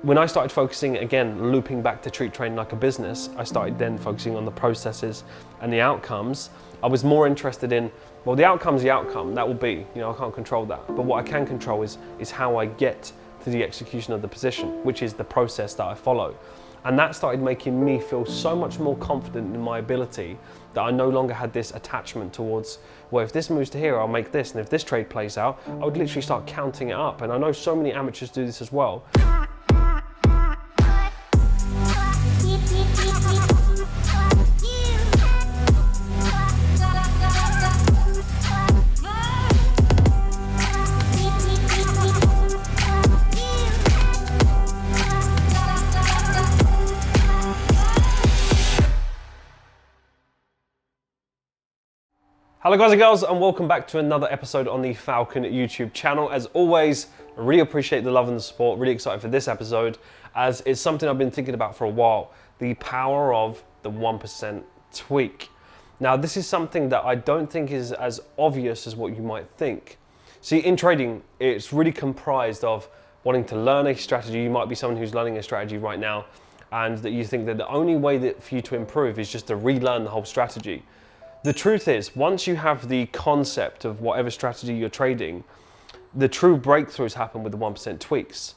When I started focusing, again, looping back to treat trading like a business, I started then focusing on the processes and the outcomes. I was more interested in, well, the outcome's the outcome, that will be, I can't control that. But what I can control is how I get to the execution of the position, which is the process that I follow. And that started making me feel so much more confident in my ability that I no longer had this attachment towards, well, if this moves to here, I'll make this. And if this trade plays out, I would literally start counting it up. And I know so many amateurs do this as well. Hello guys and girls, and welcome back to another episode on the Falcon YouTube channel. As always, I really appreciate the love and the support. Really excited for this episode, as it's something I've been thinking about for a while. The power of the 1% tweak. Now, this is something that I don't think is as obvious as what you might think. See, in trading, it's really comprised of wanting to learn a strategy. You might be someone who's learning a strategy right now, and that you think that the only way that for you to improve is just to relearn the whole strategy. The truth is, once you have the concept of whatever strategy you're trading, the true breakthroughs happen with the 1% tweaks.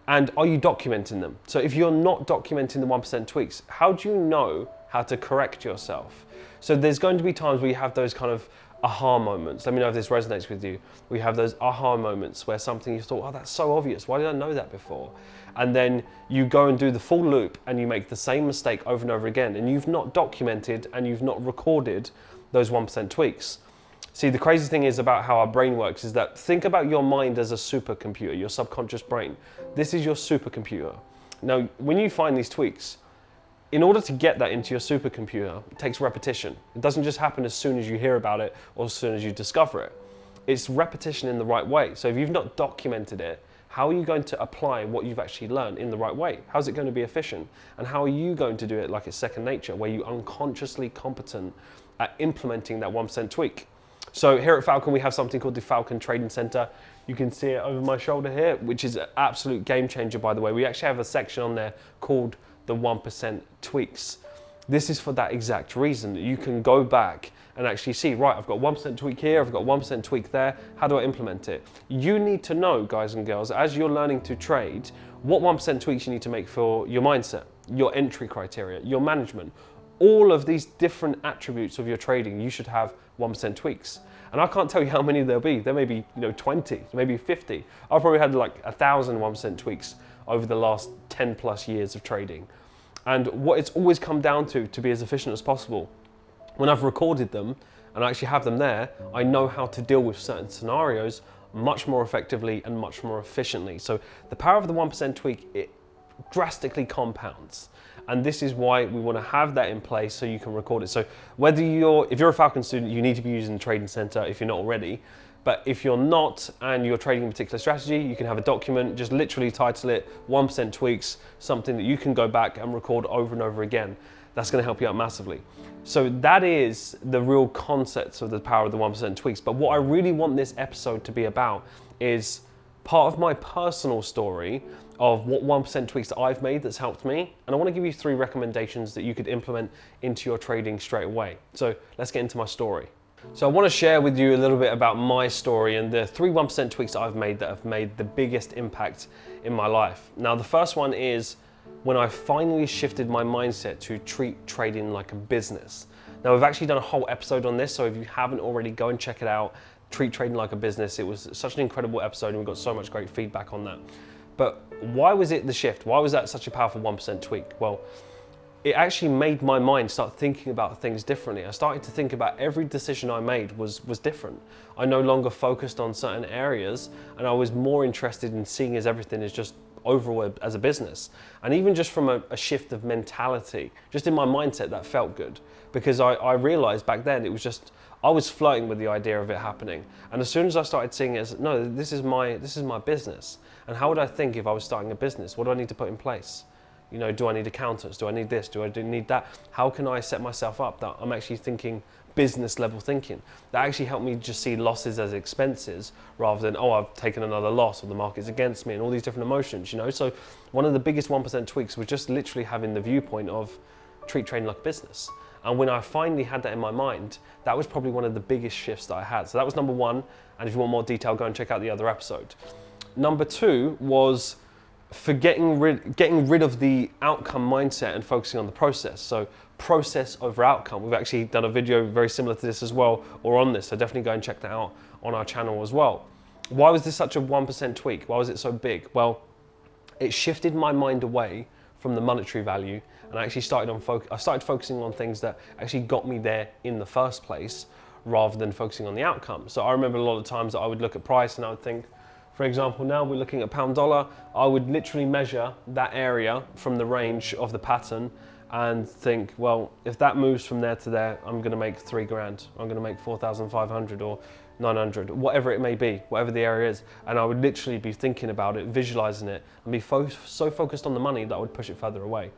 And are you documenting them? So if you're not documenting the 1% tweaks, how do you know how to correct yourself? So there's going to be times where you have those kind of aha moments. Let me know if this resonates with you. We have those aha moments where something you thought, oh, that's so obvious. Why did I know that before? And then you go and do the full loop and you make the same mistake over and over again. And you've not documented and you've not recorded those 1% tweaks. See, the crazy thing is about how our brain works is that think about your mind as a supercomputer, your subconscious brain. This is your supercomputer. Now, when you find these tweaks, in order to get that into your supercomputer, it takes repetition. It doesn't just happen as soon as you hear about it or as soon as you discover it. It's repetition in the right way. So if you've not documented it, how are you going to apply what you've actually learned in the right way? How's it going to be efficient? And how are you going to do it like it's second nature, where you're unconsciously competent at implementing that 1% tweak? So here at Falcon, we have something called the Falcon Trading Center. You can see it over my shoulder here, which is an absolute game changer, by the way. We actually have a section on there called the 1% tweaks. This is for that exact reason, that you can go back and actually see, right, I've got 1% tweak here, I've got 1% tweak there, how do I implement it? You need to know, guys and girls, as you're learning to trade, what 1% tweaks you need to make for your mindset, your entry criteria, your management. All of these different attributes of your trading, you should have 1% tweaks. And I can't tell you how many there'll be. There may be 20, maybe 50. I've probably had like 1,000 1% tweaks over the last 10 plus years of trading. And what it's always come down to be as efficient as possible. When I've recorded them and I actually have them there, I know how to deal with certain scenarios much more effectively and much more efficiently. So the power of the 1% tweak, it drastically compounds. And this is why we want to have that in place so you can record it. So if you're a Falcon student, you need to be using the Trading Center if you're not already. But if you're not and you're trading a particular strategy, you can have a document, just literally title it 1% tweaks, something that you can go back and record over and over again. That's going to help you out massively. So that is the real concept of the power of the 1% tweaks. But what I really want this episode to be about is part of my personal story of what 1% tweaks that I've made that's helped me. And I want to give you 3 recommendations that you could implement into your trading straight away. So let's get into my story. So I want to share with you a little bit about my story and the 3 1% tweaks that I've made that have made the biggest impact in my life. Now, the first one is when I finally shifted my mindset to treat trading like a business. Now, we've actually done a whole episode on this, so if you haven't already, go and check it out. Treat trading like a business. It was such an incredible episode and we got so much great feedback on that. But why was it the shift? Why was that such a powerful 1% tweak? Well, it actually made my mind start thinking about things differently. I started to think about every decision I made was different. I no longer focused on certain areas and I was more interested in seeing as everything is just overall as a business. And even just from a shift of mentality, just in my mindset, that felt good. Because I realized back then it was just, I was flirting with the idea of it happening. And as soon as I started seeing it as, no, this is my business. And how would I think if I was starting a business? What do I need to put in place? Do I need accountants? Do I need this? Do I need that? How can I set myself up that I'm actually thinking business level thinking. That actually helped me just see losses as expenses rather than, oh, I've taken another loss or the market's against me and all these different emotions, you know? So one of the biggest 1% tweaks was just literally having the viewpoint of treat trading like a business. And when I finally had that in my mind, that was probably one of the biggest shifts that I had. So that was number one. And if you want more detail, go and check out the other episode. Number two was getting rid of the outcome mindset and focusing on the process. So process over outcome. We've actually done a video very similar to this as well, or on this. So definitely go and check that out on our channel as well. Why was this such a 1% tweak? Why was it so big? Well, it shifted my mind away from the monetary value, and I actually started focusing on things that actually got me there in the first place, rather than focusing on the outcome. So I remember a lot of times that I would look at price and I would think, for example, now we're looking at pound dollar, I would literally measure that area from the range of the pattern and think, well, if that moves from there to there, I'm gonna make 3 grand, I'm gonna make 4,500 or 900, whatever it may be, whatever the area is. And I would literally be thinking about it, visualizing it, and be so focused on the money that I would push it further away.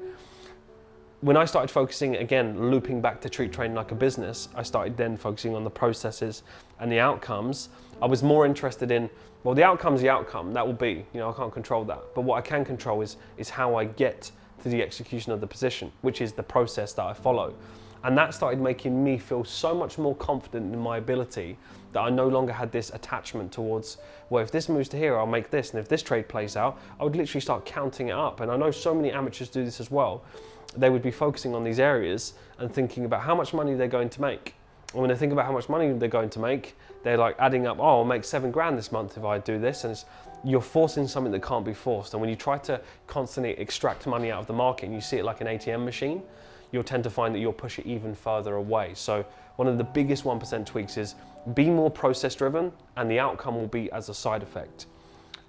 When I started focusing, again, looping back to treat trading like a business, I started then focusing on the processes and the outcomes. I was more interested in, well, the outcome's the outcome, that will be, you know, I can't control that. But what I can control is how I get to the execution of the position, which is the process that I follow. And that started making me feel so much more confident in my ability that I no longer had this attachment towards, well, if this moves to here, I'll make this. And if this trade plays out, I would literally start counting it up. And I know so many amateurs do this as well. They would be focusing on these areas and thinking about how much money they're going to make. And when they think about how much money they're going to make, they're like adding up, oh, I'll make 7 grand this month if I do this. And you're forcing something that can't be forced. And when you try to constantly extract money out of the market and you see it like an ATM machine, you'll tend to find that you'll push it even further away. So one of the biggest 1% tweaks is be more process driven, and the outcome will be as a side effect.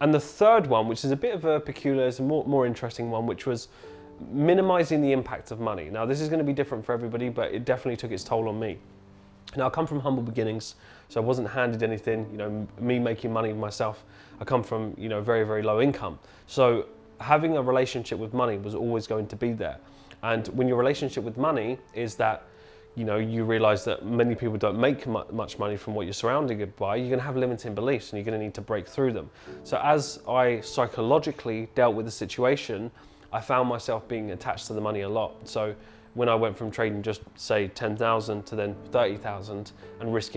And the third one, which is a bit of a peculiar, is a more interesting one, which was minimizing the impact of money. Now this is going to be different for everybody, but it definitely took its toll on me. Now I come from humble beginnings, so I wasn't handed anything, you know, me making money myself. I come from, you know, very, very low income. So having a relationship with money was always going to be there. And when your relationship with money is that, you know, you realize that many people don't make much money from what you're surrounded by, you're going to have limiting beliefs and you're going to need to break through them. So as I psychologically dealt with the situation, I found myself being attached to the money a lot. So when I went from trading just say 10,000 to then 30,000 and we risk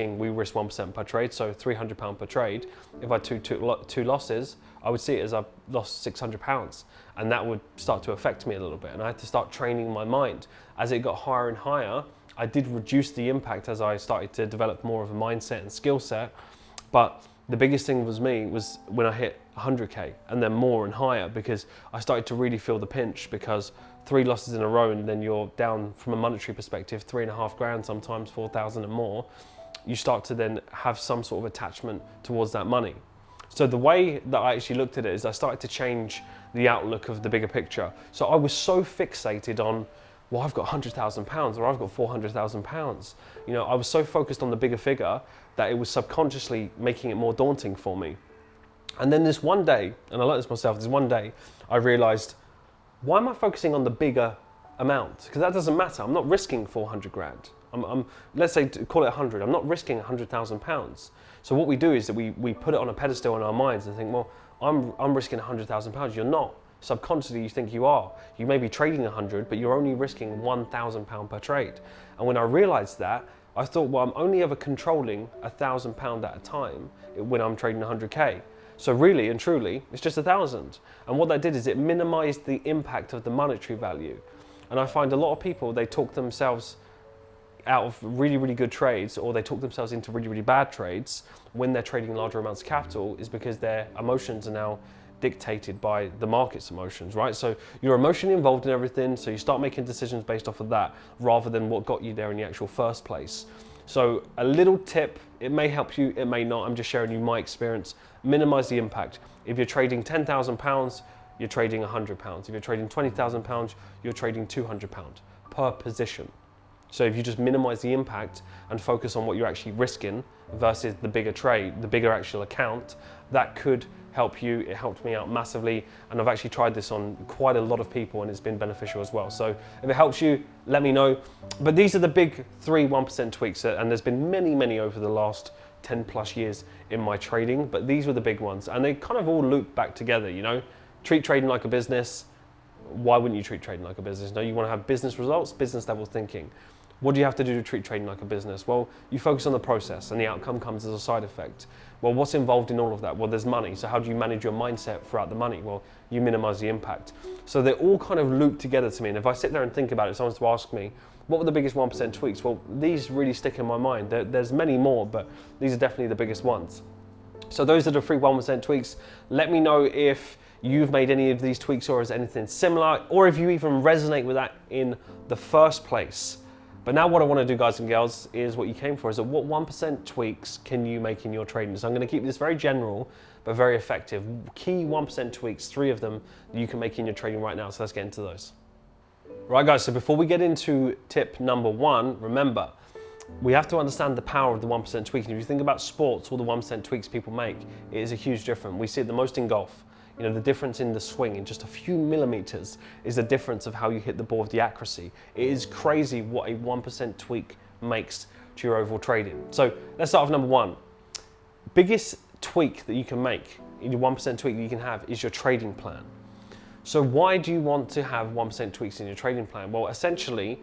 1% per trade, so £300 per trade. If I took two losses, I would see it as I've lost £600, and that would start to affect me a little bit. And I had to start training my mind. As it got higher and higher, I did reduce the impact as I started to develop more of a mindset and skill set. But the biggest thing was when I hit 100K and then more and higher, because I started to really feel the pinch, because 3 losses in a row and then you're down from a monetary perspective, 3.5 grand, sometimes 4,000 and more. You start to then have some sort of attachment towards that money. So the way that I actually looked at it is I started to change the outlook of the bigger picture. So I was so fixated on, well, I've got £100,000 or I've got £400,000. You know, I was so focused on the bigger figure that it was subconsciously making it more daunting for me. And then this one day, and I learned this myself, this one day I realized, why am I focusing on the bigger amount? Because that doesn't matter. I'm not risking 400 grand. Let's say, call it 100. I'm not risking £100,000. So what we do is that we put it on a pedestal in our minds and think, well, I'm risking £100,000. You're not. Subconsciously, you think you are. You may be trading 100, but you're only risking £1,000 per trade. And when I realized that, I thought, well, I'm only ever controlling £1,000 at a time when I'm trading 100K. So really and truly, it's just 1,000. And what that did is it minimized the impact of the monetary value. And I find a lot of people, they talk themselves out of really, really good trades, or they talk themselves into really, really bad trades when they're trading larger amounts of capital, is because their emotions are now dictated by the market's emotions, right? So you're emotionally involved in everything, so you start making decisions based off of that rather than what got you there in the actual first place. So a little tip, it may help you, it may not, I'm just sharing you my experience. Minimize the impact. If you're trading £10,000, you're trading £100. If you're trading £20,000, you're trading £200 per position. So if you just minimize the impact and focus on what you're actually risking versus the bigger trade, the bigger actual account, that could help you. It helped me out massively, and I've actually tried this on quite a lot of people and it's been beneficial as well. So if it helps you, let me know. But these are the big 3 1% tweaks, and there's been many over the last 10 plus years in my trading, but these were the big ones, and they kind of all loop back together. Treat trading like a business. Why wouldn't you treat trading like a business? No, you want to have business results, business level thinking. What do you have to do to treat trading like a business? Well, you focus on the process and the outcome comes as a side effect. Well, what's involved in all of that? Well, there's money. So how do you manage your mindset throughout the money? Well, you minimize the impact. So they're all kind of looped together to me. And if I sit there and think about it, if someone's to ask me, what were the biggest 1% tweaks? Well, these really stick in my mind. There's many more, but these are definitely the biggest ones. So those are the 3 1% tweaks. Let me know if you've made any of these tweaks or is anything similar, or if you even resonate with that in the first place. But now what I want to do, guys and girls, is what you came for, is that what 1% tweaks can you make in your trading? So I'm going to keep this very general, but very effective. Key 1% tweaks, 3 of them that you can make in your trading right now. So let's get into those. Right, guys, so before we get into tip number 1, remember, we have to understand the power of the 1% tweak. And if you think about sports, all the 1% tweaks people make, it is a huge difference. We see it the most in golf. The difference in the swing in just a few millimeters is the difference of how you hit the ball with the accuracy. It is crazy what a 1% tweak makes to your overall trading. So let's start with number 1. Biggest tweak that you can make, your 1% tweak that you can have, is your trading plan. So why do you want to have 1% tweaks in your trading plan? Well, essentially,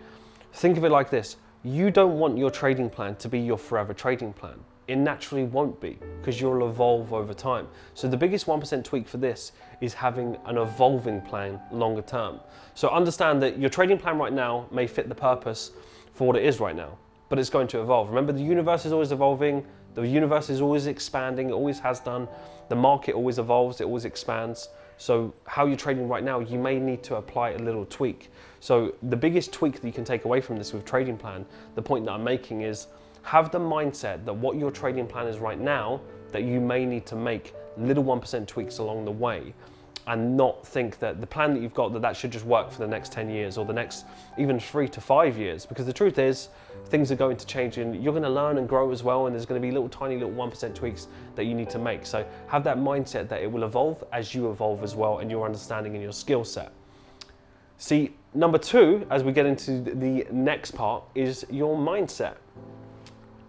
think of it like this. You don't want your trading plan to be your forever trading plan. It naturally won't be, because you'll evolve over time. So the biggest 1% tweak for this is having an evolving plan longer term. So understand that your trading plan right now may fit the purpose for what it is right now, but it's going to evolve. Remember, the universe is always evolving. The universe is always expanding. It always has done. The market always evolves. It always expands. So how you're trading right now, you may need to apply a little tweak. So the biggest tweak that you can take away from this with trading plan, the point that I'm making is, have the mindset that what your trading plan is right now, that you may need to make little 1% tweaks along the way, and not think that the plan that you've got, that should just work for the next 10 years or the next even 3 to 5 years. Because the truth is, things are going to change and you're going to learn and grow as well, and there's going to be tiny little 1% tweaks that you need to make. So have that mindset that it will evolve as you evolve as well, and your understanding and your skill set. See, number 2, as we get into the next part, is your mindset.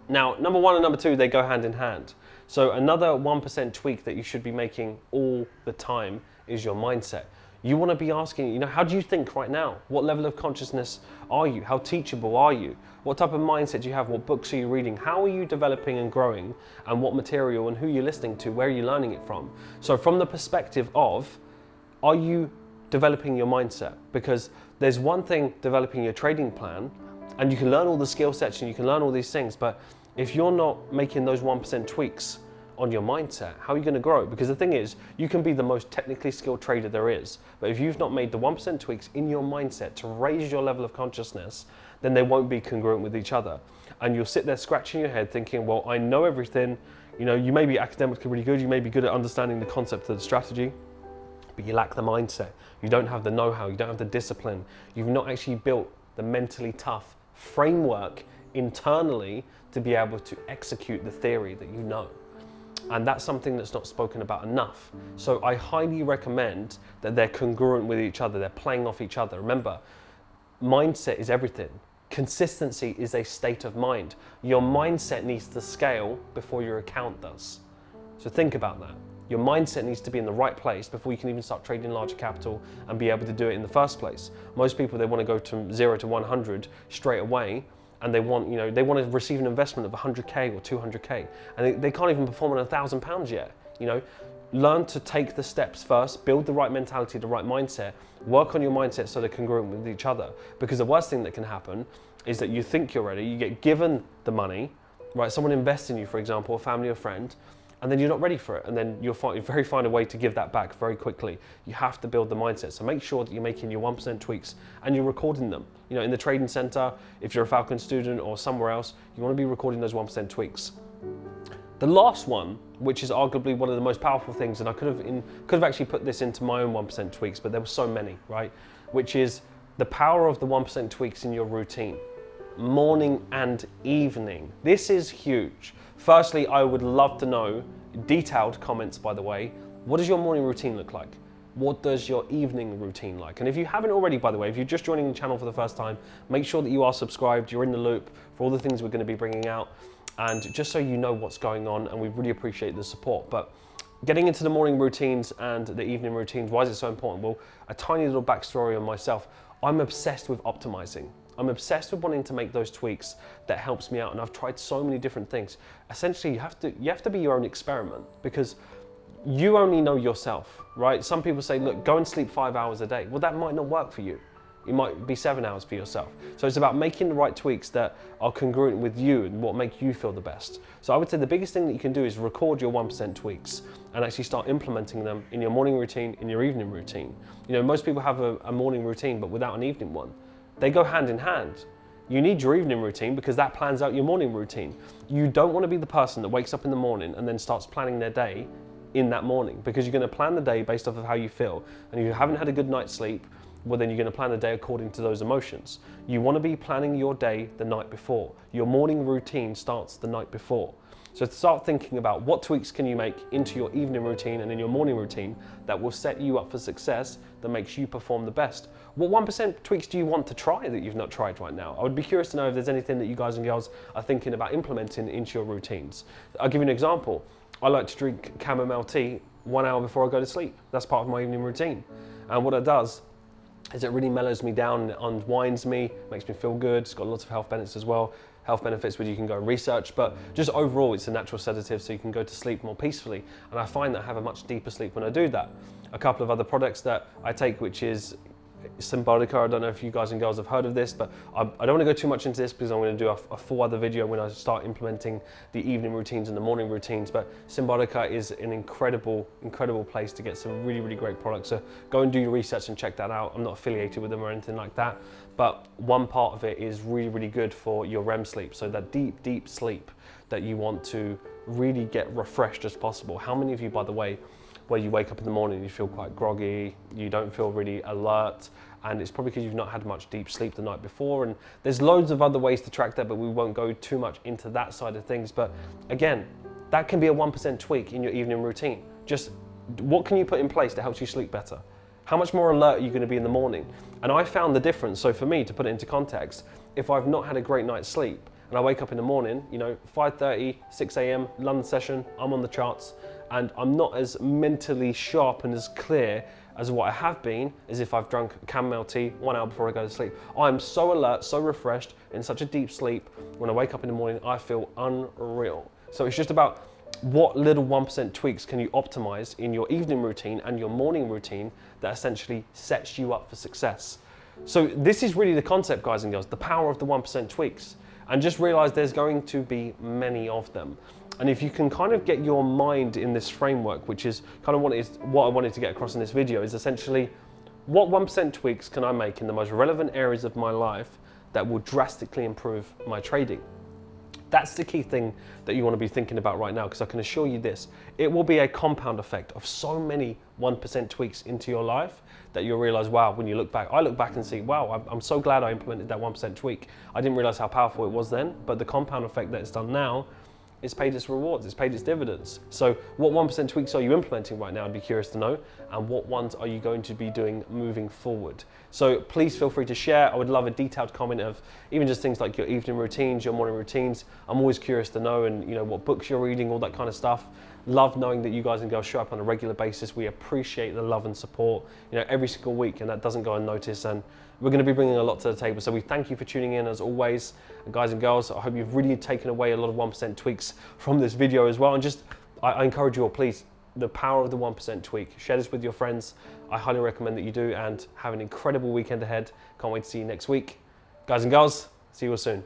Now, number 1 and number 2, they go hand in hand. So another 1% tweak that you should be making all the time is your mindset. You want to be asking, how do you think right now? What level of consciousness are you? How teachable are you? What type of mindset do you have? What books are you reading? How are you developing and growing? And what material and who you're listening to? Where are you learning it from? So from the perspective of, are you developing your mindset? Because there's one thing developing your trading plan, and you can learn all the skill sets and you can learn all these things, but if you're not making those 1% tweaks on your mindset, how are you going to grow? Because the thing is, you can be the most technically skilled trader there is, but if you've not made the 1% tweaks in your mindset to raise your level of consciousness, then they won't be congruent with each other. And you'll sit there scratching your head thinking, well, I know everything. You may be academically really good, you may be good at understanding the concept of the strategy, but you lack the mindset. You don't have the know-how, you don't have the discipline. You've not actually built the mentally tough framework internally to be able to execute the theory that you know. And that's something that's not spoken about enough. So I highly recommend that they're congruent with each other, they're playing off each other. Remember, mindset is everything. Consistency is a state of mind. Your mindset needs to scale before your account does. So think about that. Your mindset needs to be in the right place before you can even start trading larger capital and be able to do it in the first place. Most people, they want to go to 0 to 100 straight away, and they want to receive an investment of 100K or 200K, and they can't even perform on £1,000 yet. Learn to take the steps first, build the right mentality, the right mindset, work on your mindset so they're congruent with each other. Because the worst thing that can happen is that you think you're ready, you get given the money, right? Someone invests in you, for example, a family or friend, and then you're not ready for it, and then you'll find a way to give that back very quickly. You have to build the mindset. So make sure that you're making your 1% tweaks and you're recording them. In the trading center, if you're a Falcon student or somewhere else, you want to be recording those 1% tweaks. The last one, which is arguably one of the most powerful things, and I could have actually put this into my own 1% tweaks, but there were so many, right? Which is the power of the 1% tweaks in your routine. morning and evening. This is huge. Firstly, I would love to know, detailed comments by the way, what does your morning routine look like? What does your evening routine like? And if you haven't already, by the way, if you're just joining the channel for the first time, make sure that you are subscribed, you're in the loop for all the things we're going to be bringing out, and just so you know what's going on, and we really appreciate the support. But getting into the morning routines and the evening routines, why is it so important? Well, a tiny little backstory on myself. I'm obsessed with optimizing. I'm obsessed with wanting to make those tweaks that helps me out, and I've tried so many different things. Essentially, you have to be your own experiment, because you only know yourself, right? Some people say, look, go and sleep 5 hours a day. Well, that might not work for you. It might be 7 hours for yourself. So it's about making the right tweaks that are congruent with you and what make you feel the best. So I would say the biggest thing that you can do is record your 1% tweaks and actually start implementing them in your morning routine, in your evening routine. You know, most people have a morning routine, but without an evening one. They go hand in hand. You need your evening routine because that plans out your morning routine. You don't want to be the person that wakes up in the morning and then starts planning their day in that morning, because you're going to plan the day based off of how you feel, and if you haven't had a good night's sleep, well then you're going to plan the day according to those emotions. You want to be planning your day the night before. Your morning routine starts the night before. So start thinking about what tweaks can you make into your evening routine and in your morning routine that will set you up for success, that makes you perform the best. What 1% tweaks do you want to try that you've not tried right now? I would be curious to know if there's anything that you guys and girls are thinking about implementing into your routines. I'll give you an example. I like to drink chamomile tea 1 hour before I go to sleep. That's part of my evening routine. And what it does is it really mellows me down, it unwinds me, makes me feel good. It's got lots of health benefits as well. Health benefits which you can go and research, but just overall it's a natural sedative so you can go to sleep more peacefully. And I find that I have a much deeper sleep when I do that. A couple of other products that I take, which is Symbolica. I don't know if you guys and girls have heard of this, but I don't want to go too much into this because I'm going to do a full other video when I start implementing the evening routines and the morning routines. But Symbolica is an incredible place to get some really great products. So go and do your research and check that out. I'm not affiliated with them or anything like that, but one part of it is really good for your REM sleep. So that deep sleep that you want to really get refreshed as possible. How many of you, by the way, where you wake up in the morning, you feel quite groggy, you don't feel really alert, and it's probably because you've not had much deep sleep the night before. And there's loads of other ways to track that, but we won't go too much into that side of things. But again, that can be a 1% tweak in your evening routine. Just what can you put in place that helps you sleep better? How much more alert are you going to be in the morning? And I found the difference. So for me, to put it into context, if I've not had a great night's sleep and I wake up in the morning, you know, 5:30, 6 a.m, London session, I'm on the charts, and I'm not as mentally sharp and as clear as what I have been as if I've drunk chamomile tea 1 hour before I go to sleep. I'm so alert, so refreshed, in such a deep sleep. When I wake up in the morning, I feel unreal. So it's just about what little 1% tweaks can you optimize in your evening routine and your morning routine that essentially sets you up for success. So this is really the concept, guys and girls, the power of the 1% tweaks. And just realize there's going to be many of them. And if you can kind of get your mind in this framework, which is kind of what I wanted to get across in this video, is essentially what 1% tweaks can I make in the most relevant areas of my life that will drastically improve my trading. That's the key thing that you want to be thinking about right now, because I can assure you this, it will be a compound effect of so many 1% tweaks into your life that you'll realize, wow, when you look back, I look back and see, wow, I'm so glad I implemented that 1% tweak. I didn't realize how powerful it was then, but the compound effect that it's done now, it's paid its rewards, it's paid its dividends. So what 1% tweaks are you implementing right now? I'd be curious to know. And what ones are you going to be doing moving forward? So please feel free to share. I would love a detailed comment of even just things like your evening routines, your morning routines. I'm always curious to know, and you know, what books you're reading, all that kind of stuff. Love knowing that you guys and girls show up on a regular basis. We appreciate the love and support, you know, every single week, and that doesn't go unnoticed. And we're going to be bringing a lot to the table. So we thank you for tuning in as always. And guys and girls, I hope you've really taken away a lot of 1% tweaks from this video as well. And just, I encourage you all, please, the power of the 1% tweak. Share this with your friends. I highly recommend that you do, and have an incredible weekend ahead. Can't wait to see you next week. Guys and girls, see you all soon.